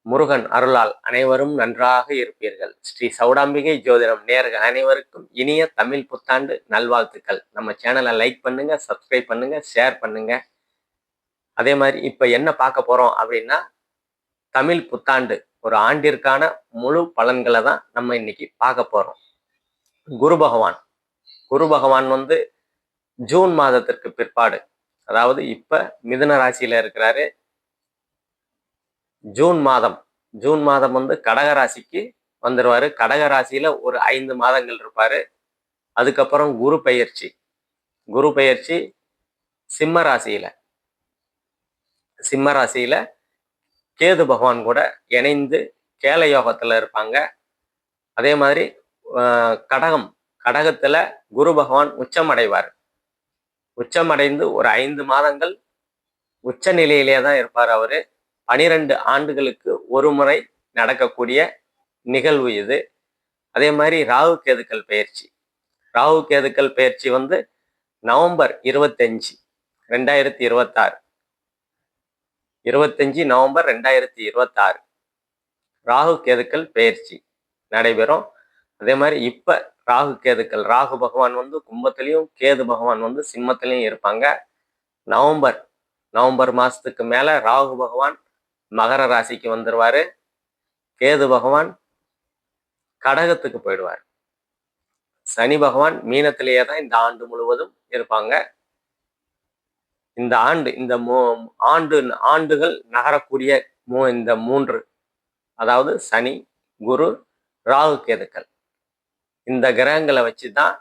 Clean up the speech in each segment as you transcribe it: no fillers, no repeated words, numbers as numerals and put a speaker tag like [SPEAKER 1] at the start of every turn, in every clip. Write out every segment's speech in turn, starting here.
[SPEAKER 1] முருகன் அருளால் அனைவரும் நன்றாக இருப்பீர்கள். ஸ்ரீ சௌடாம்பிகை ஜோதிடம் நேயர்கள் அனைவருக்கும் இனிய தமிழ் புத்தாண்டு நல்வாழ்த்துக்கள். நம்ம சேனலை லைக் பண்ணுங்க, சப்ஸ்கிரைப் பண்ணுங்க, ஷேர் பண்ணுங்க. அதே மாதிரி இப்ப என்ன பார்க்க போறோம் அப்படின்னா, தமிழ் புத்தாண்டு ஒரு ஆண்டிற்கான முழு பலன்களை தான் நம்ம இன்னைக்கு பார்க்க போறோம். குரு பகவான் குரு பகவான் ஜூன் மாதத்திற்கு பிற்பாடு, அதாவது இப்ப மிதுன ராசியில இருக்கிறாரு. ஜூன் மாதம் கடக ராசிக்கு வந்துருவாரு. கடக ராசியில ஒரு 5 மாதங்கள் இருப்பாரு. அதுக்கப்புறம் குரு பெயர்ச்சி சிம்ம ராசியில கேது பகவான் கூட இணைந்து கேல யோகத்துல இருப்பாங்க. அதே மாதிரி கடகத்துல குரு பகவான் உச்சமடைந்து ஒரு 5 மாதங்கள் உச்ச நிலையிலே தான் இருப்பார். அவரு 12 ஆண்டுகளுக்கு ஒரு முறை நடக்கக்கூடிய நிகழ்வு இது. அதே மாதிரி ராகு கேதுக்கள் பயிற்சி நவம்பர் 25 2026 நவம்பர் 2026 ராகு கேதுக்கள் பயிற்சி நடைபெறும். அதே மாதிரி இப்ப ராகு பகவான் கும்பத்திலையும் கேது பகவான் சிம்மத்திலையும் இருப்பாங்க. நவம்பர் மாசத்துக்கு மேல ராகு பகவான் மகர ராசிக்கு வந்துருவாரு. கேது பகவான் கடகத்துக்கு போயிடுவார். சனி பகவான் மீனத்திலேயே தான் இந்த ஆண்டு முழுவதும் இருப்பாங்க. இந்த ஆண்டுகள் நகரக்கூடிய இந்த 3, அதாவது சனி, குரு, ராகு கேதுக்கள், இந்த கிரகங்களை வச்சுதான்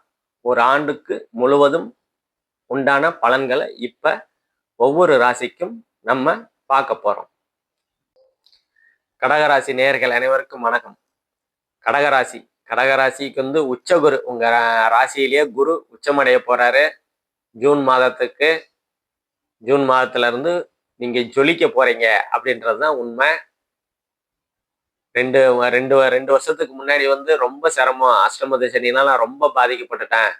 [SPEAKER 1] ஒரு ஆண்டுக்கு முழுவதும் உண்டான பலன்களை இப்ப ஒவ்வொரு ராசிக்கும் நம்ம பார்க்க போறோம். கடகராசி நேயர்கள் அனைவருக்கும் வணக்கம். கடகராசிக்கு உச்சகுரு, உங்க ராசியிலேயே குரு உச்சமடைய போறாரு. ஜூன் மாதத்துல இருந்து நீங்க ஜொலிக்க போறீங்க அப்படின்றதுதான் உண்மை. ரெண்டு வருஷத்துக்கு முன்னாடி ரொம்ப சிரமம், அஷ்டம சனினால ரொம்ப பாதிக்கப்பட்டுட்டேன்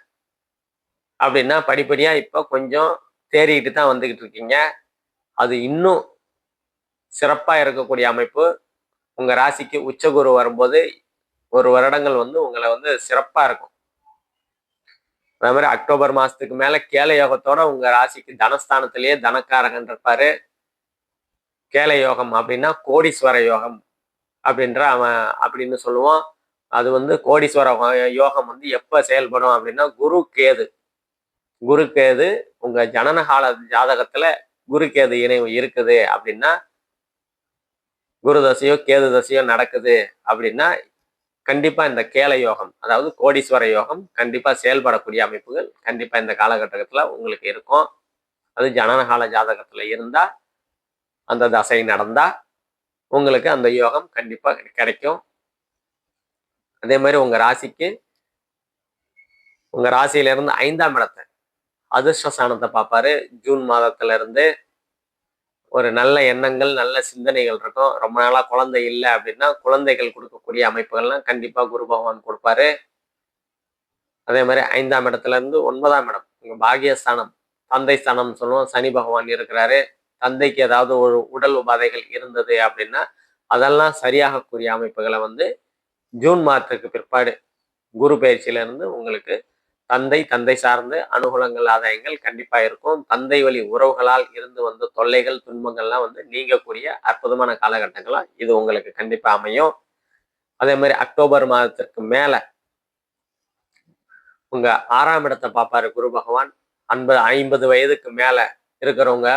[SPEAKER 1] அப்படின்னா படிப்படியா இப்ப கொஞ்சம் தேறிக்கிட்டு தான் வந்துகிட்டு இருக்கீங்க. அது இன்னும் சிறப்பா இருக்கக்கூடிய அமைப்பு. உங்க ராசிக்கு உச்சகுரு வரும்போது ஒரு வருடங்கள் உங்களை சிறப்பா இருக்கும். அதே மாதிரி அக்டோபர் மாசத்துக்கு மேல கேல யோகத்தோட உங்க ராசிக்கு தனஸ்தானத்திலேயே தனக்காரகன் இருப்பாரு. கேல யோகம் அப்படின்னா கோடீஸ்வர யோகம் அப்படின்னு சொல்லுவோம். அது கோடீஸ்வர யோகம் எப்ப செயல்படும் அப்படின்னா குரு கேது உங்க ஜனனகால ஜாதகத்துல குரு கேது இணைவு இருக்குது அப்படின்னா, குரு தசையோ கேது தசையோ நடக்குது அப்படின்னா கண்டிப்பா இந்த கேல யோகம், அதாவது கோடீஸ்வர யோகம் கண்டிப்பா செயல்படக்கூடிய அமைப்புகள் கண்டிப்பா இந்த காலகட்டத்துல உங்களுக்கு இருக்கும். அது ஜனனகால ஜாதகத்துல இருந்தா, அந்த தசை நடந்தா உங்களுக்கு அந்த யோகம் கண்டிப்பா கிடைக்கும். அதே மாதிரி உங்க ராசியில இருந்து 5ஆம் இடத்தை, அதிர்ஷ்டஸ்தானத்தை பார்ப்பாரு. ஜூன் மாதத்துல இருந்து ஒரு நல்ல எண்ணங்கள், நல்ல சிந்தனைகள் இருக்கும். ரொம்ப நாளா குழந்தை இல்லை அப்படின்னா குழந்தைகள் கொடுக்கக்கூடிய அமைப்புகள்லாம் கண்டிப்பா குரு பகவான் கொடுப்பாரு. அதே மாதிரி 5ஆம் இடத்துல இருந்து 9ஆம் இடம், உங்க பாகியஸ்தானம், தந்தை ஸ்தானம் சொல்லுவோம், சனி பகவான் இருக்கிறாரு. தந்தைக்கு ஏதாவது ஒரு உடல் உபாதைகள் இருந்தது அப்படின்னா அதெல்லாம் சரியாகக்கூடிய அமைப்புகளை ஜூன் மாதத்துக்கு பிற்பாடு குரு பயிற்சியில இருந்து உங்களுக்கு தந்தை சார்ந்து அனுகூலங்கள், ஆதாயங்கள் கண்டிப்பா இருக்கும். தந்தை வழி உறவுகளால் இருந்து வந்த தொல்லைகள், துன்பங்கள்லாம் நீங்கக்கூடிய அற்புதமான காலகட்டங்களா இது உங்களுக்கு கண்டிப்பா அமையும். அதே மாதிரி அக்டோபர் மாதத்திற்கு மேல உங்க 6ஆம் இடத்தை பார்ப்பாரு குரு பகவான். 50 வயதுக்கு மேல இருக்கிறவங்க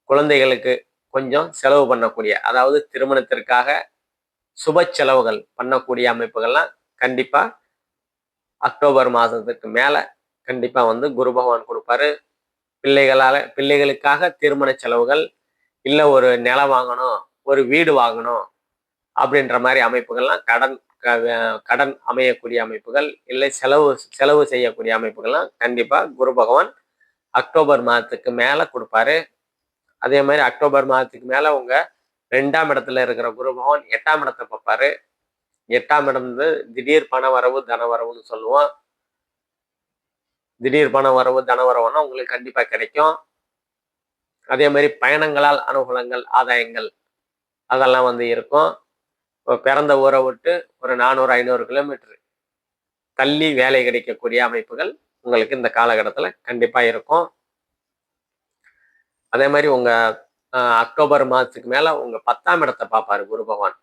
[SPEAKER 1] குழந்தைகளுக்கு கொஞ்சம் செலவு பண்ணக்கூடிய, அதாவது திருமணத்திற்காக சுப செலவுகள் பண்ணக்கூடிய அமைப்புகள்லாம் கண்டிப்பா அக்டோபர் மாதத்துக்கு மேல கண்டிப்பா குரு பகவான் கொடுப்பாரு. பிள்ளைகளுக்காக திருமண செலவுகள், இல்லை ஒரு நிலம் வாங்கணும், ஒரு வீடு வாங்கணும் அப்படின்ற மாதிரி அமைப்புகள்லாம், கடன் அமையக்கூடிய அமைப்புகள், இல்லை செலவு செய்யக்கூடிய அமைப்புகள்லாம் கண்டிப்பா குரு பகவான் அக்டோபர் மாதத்துக்கு மேல கொடுப்பாரு. அதே மாதிரி அக்டோபர் மாதத்துக்கு மேல உங்க 2ஆம் இடத்துல இருக்கிற குரு பகவான் 8ஆம் இடத்தை பார்ப்பாரு. 8ஆம் இடம் திடீர் பண வரவு, தனவரவுன்னு சொல்லுவோம். திடீர் பண வரவு, தனவரவுன்னா உங்களுக்கு கண்டிப்பா கிடைக்கும். அதே மாதிரி பயணங்களால் அனுகூலங்கள், ஆதாயங்கள் அதெல்லாம் வந்து இருக்கும். இப்போ பிறந்த ஊரை விட்டு ஒரு 400, 500 கிலோமீட்டர் தள்ளி வேலை கிடைக்கக்கூடிய அமைப்புகள் உங்களுக்கு இந்த காலகட்டத்தில் கண்டிப்பா இருக்கும். அதே மாதிரி உங்க அக்டோபர் மாதத்துக்கு மேல உங்க 10ஆம் இடத்தை பார்ப்பாரு குரு பகவான்.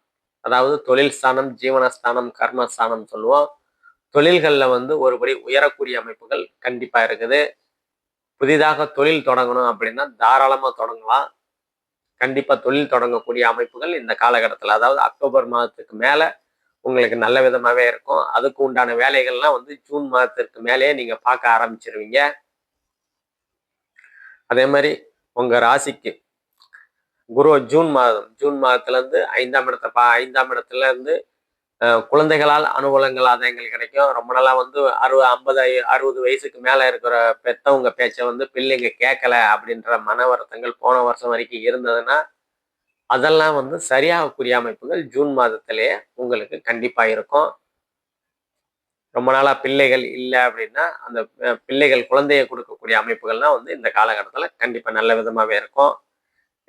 [SPEAKER 1] அதாவது தொழில் ஸ்தானம், ஜீவனஸ்தானம், கர்மஸ்தானம் சொல்லுவோம். தொழில்கள்ல வந்து ஒருபடி உயரக்கூடிய அமைப்புகள் கண்டிப்பா இருக்குது. புதிதாக தொழில் தொடங்கணும் அப்படின்னா தாராளமா தொடங்கலாம். கண்டிப்பா தொழில் தொடங்கக்கூடிய அமைப்புகள் இந்த காலகட்டத்தில், அதாவது அக்டோபர் மாதத்துக்கு மேல உங்களுக்கு நல்ல விதமாவே இருக்கும். அதுக்கு உண்டான வேலைகள்லாம் வந்து ஜூன் மாதத்திற்கு மேலேயே நீங்க பார்க்க ஆரம்பிச்சிருவீங்க. அதே மாதிரி உங்க ராசிக்கு குரு ஜூன் மாதத்துல இருந்து 5ஆம் இடத்துல இருந்து குழந்தைகளால் அனுகூலங்கள் ஆதாயங்கள் கிடைக்கும். ரொம்ப நாளா வந்து 60 வயசுக்கு மேல இருக்கிற பெத்தவங்க பேச்சை வந்து பிள்ளைங்க கேட்கல அப்படின்ற மன வருத்தங்கள் போன வருஷம் வரைக்கும் இருந்ததுன்னா அதெல்லாம் வந்து சரியாகக்கூடிய அமைப்புகள் ஜூன் மாதத்திலேயே உங்களுக்கு கண்டிப்பா இருக்கும். ரொம்ப நாளா பிள்ளைகள் இல்லை அப்படின்னா அந்த பிள்ளைகள் குழந்தையை கொடுக்கக்கூடிய அமைப்புகள்லாம் வந்து இந்த காலகட்டத்தில் கண்டிப்பா நல்ல விதமாவே இருக்கும்.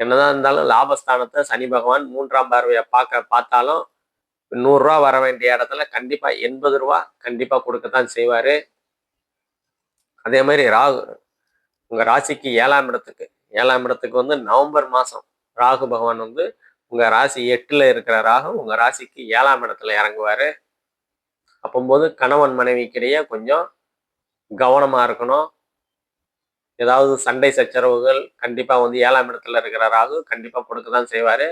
[SPEAKER 1] என்னதான் இருந்தாலும் லாபஸ்தானத்தை சனி பகவான் 3ஆம் பார்வையை பார்த்தாலும் ரூ. 100 வர வேண்டிய இடத்துல கண்டிப்பா ரூ. 80 கண்டிப்பா கொடுக்கத்தான் செய்வாரு. அதே மாதிரி ராகு உங்க ராசிக்கு 7ஆம் இடத்துக்கு வந்து நவம்பர் மாசம் ராகு பகவான் வந்து உங்க ராசி 8ல இருக்கிற ராகு உங்க ராசிக்கு 7ஆம் இடத்துல இறங்குவாரு. அப்போது கணவன் மனைவிக்கிடையே கொஞ்சம் கவனமா இருக்கணும். ஏதாவது சண்டை சச்சரவுகள் கண்டிப்பா வந்து 7ஆம் இடத்துல இருக்கிற ராகு கண்டிப்பா கொடுக்கதான் செய்வாரு.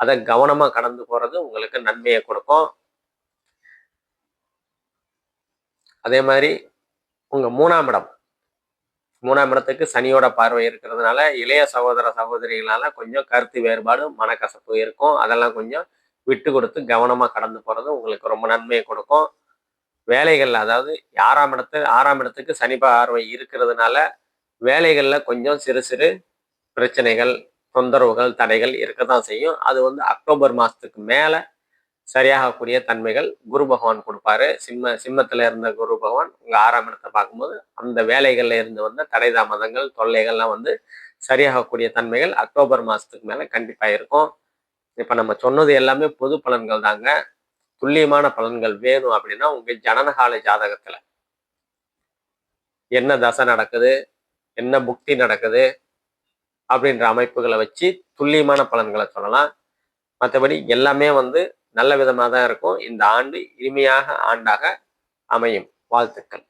[SPEAKER 1] அதை கவனமா கடந்து போறது உங்களுக்கு நன்மையை கொடுக்கும். அதே மாதிரி உங்க 3ஆம் இடத்துக்கு சனியோட பார்வை இருக்கிறதுனால இளைய சகோதர சகோதரிகளால கொஞ்சம் கருத்து வேறுபாடு, மனக்கசப்பு இருக்கும். அதெல்லாம் கொஞ்சம் விட்டு கொடுத்து கவனமா கடந்து போறது உங்களுக்கு ரொம்ப நன்மையை கொடுக்கும். வேலைகள்ல அதாவது 6ஆம் இடத்துக்கு சனி பார்வை இருக்கிறதுனால வேலைகள்ல கொஞ்சம் சிறு சிறு பிரச்சனைகள், தொந்தரவுகள், தடைகள் இருக்கத்தான் செய்யும். அது வந்து அக்டோபர் மாசத்துக்கு மேல சரியாகக்கூடிய தன்மைகள் குரு பகவான் கொடுப்பாரு. சிம்மத்துல இருந்த குரு பகவான் உங்க 6ஆம் இடத்தை பார்க்கும்போது அந்த வேலைகள்ல இருந்து வந்த தடை தாமதங்கள், தொல்லைகள்லாம் வந்து சரியாகக்கூடிய தன்மைகள் அக்டோபர் மாசத்துக்கு மேல கண்டிப்பா இருக்கும். இப்ப நம்ம சொன்னது எல்லாமே பொது பலன்கள் தாங்க. துல்லியமான பலன்கள் வேணும் அப்படின்னா உங்க ஜனனகால ஜாதகத்துல என்ன தசை நடக்குது, என்ன புக்தி நடக்குது அப்படின்ற அமைப்புகளை வச்சு துல்லியமான பலன்களை சொல்லலாம். மற்றபடி எல்லாமே வந்து நல்ல விதமாக தான் இருக்கும். இந்த ஆண்டு இனிமையாக ஆண்டாக அமையும். வாழ்த்துக்கள்.